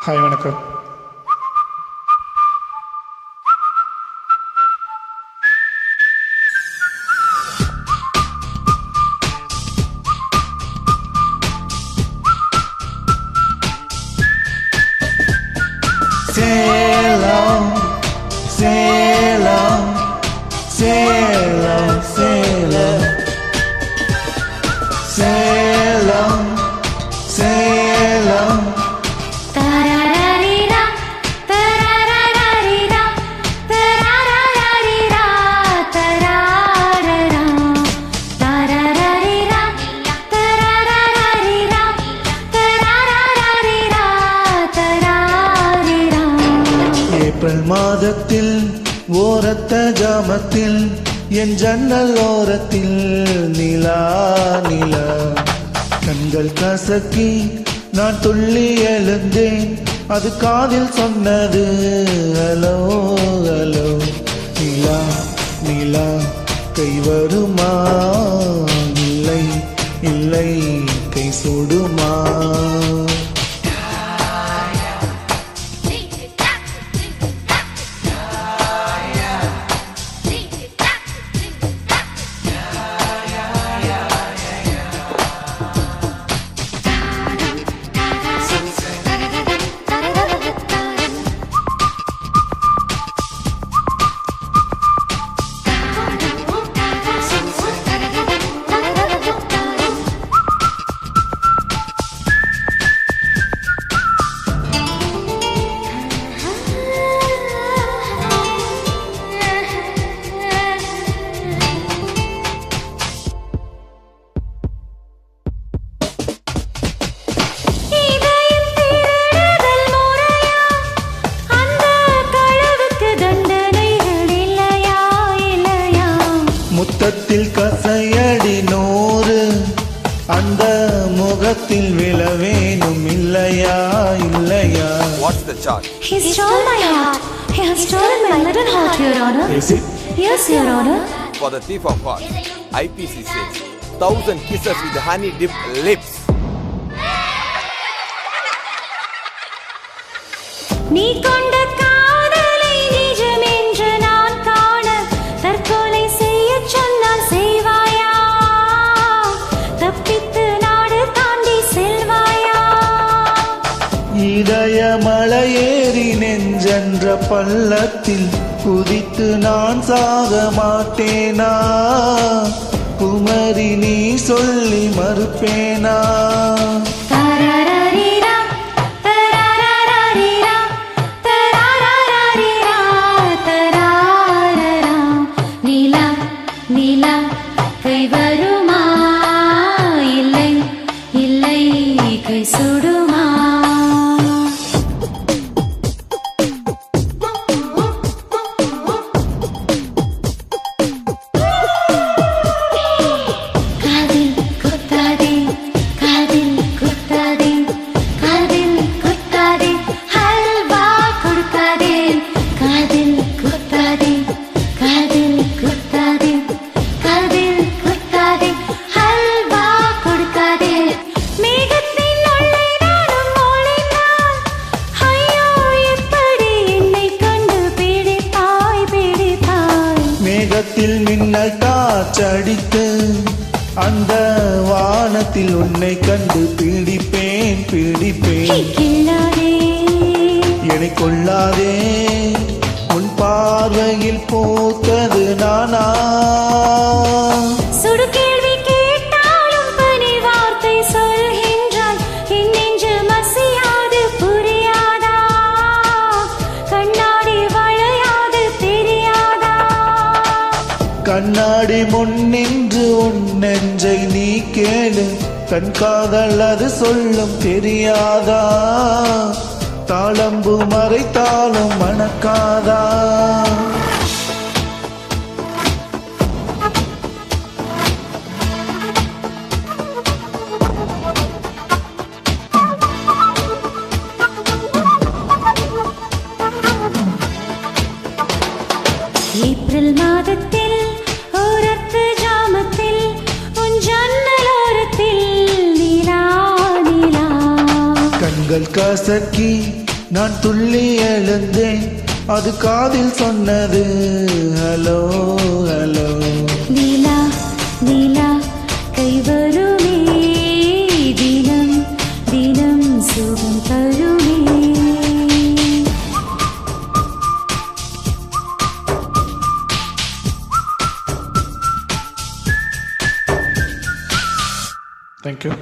Hi வணக்கம். Salem Salem Salem Salem Salem Salem தரரரிரா தரரரரிரா தரரரரிரா தரரரரா தரரரிரா தரரரரிரா தரரரரிரா தரரரிரா. April மாதத்தில் ஓரத்த ஜாமத்தில் என் ஜன்னல் ஓரத்தில் நிலா நிலா கண்கள் கசக்கி நான் துள்ளி எழுந்தேன். அது காதில் சொன்னது ஹலோ ஹலோ. நிலா நிலா கை வருமா, இல்லை இல்லை கை சுடுமா. முத்தத்தில் கசையடி 100 அந்த முகத்தில் விழவேணும் இல்லையா இல்லையா. What's the charge? He stole my heart. He has stolen my little heart, Your Honor. Is it? Yes, Your Honor. For the thief of hearts, IPC says 1,000 kisses with honey dipped lips. நீ கொண்ட காதலை நிஜம் என்று நான் காண தற்கொலை செய்ய சொன்னால் செய்வாயா? தப்பித்து நாடு தாண்டி செல்வாயா? இதய மலையேறி நெஞ்சென்ற பள்ளத்தில் குதித்து நான் சாக மாட்டேனா? குமரி நீ சொல்லி மறுப்பேனா? தரரரிரா தரரரரிரா தரரரரிரா தரரரா. நீலா நீலா கை வருமா, இல்லை இல்லை கை சுடுமா? காதில் குத்தாதே காதில் குத்தாதே காதில் குத்தாதே ஹல்வா கொடுக்காதே. காதில் குத்தாதே காதில் குத்தாதே காதில் குத்தாதே ஹல்வா கொடுக்காதே. மேகத்தின் உள்ளே நானும் ஒளிந்தால் ஐயோ எப்படி என்னை கண்டு பிடித்தாய் பிடித்தாய். மேகத்தில் மின்னல் காற்றடித்து அந்த வானத்தில் உன்னை கண்டு பிடிப்பேன் பிடிப்பேன். கில்லாதே என்னை கொள்ளாதே உன் பார்வையில் போத்தது நானா? சுடு கேள்வி கேட்டாலும் பனி வார்த்தை சொல்கின்றாய். என் நெஞ்சு மசியாது புரியாதா? கண்ணாடி வளையாது தெரியாதா? கண்ணாடி முன்னின்று உன் நெஞ்சை நீ கேளு. கண் காதல் அது சொல்லும் தெரியாதா? தாளம்பு மறைத்தாலும் மணக்காதா? ஏப்ரல் மாதத்தில் ஓரத்து ஜாமத்தில் உன் ஜன்னலோரத்தில் நிலா நிலா. கண்கள் கசக்கி நான் துள்ளி எழுந்தேன், அது காதில் சொன்னது ஹலோ ஹலோ. நீலா நீலா கைவருமே, தினம் தினம் சுகம் தருமே. Thank you.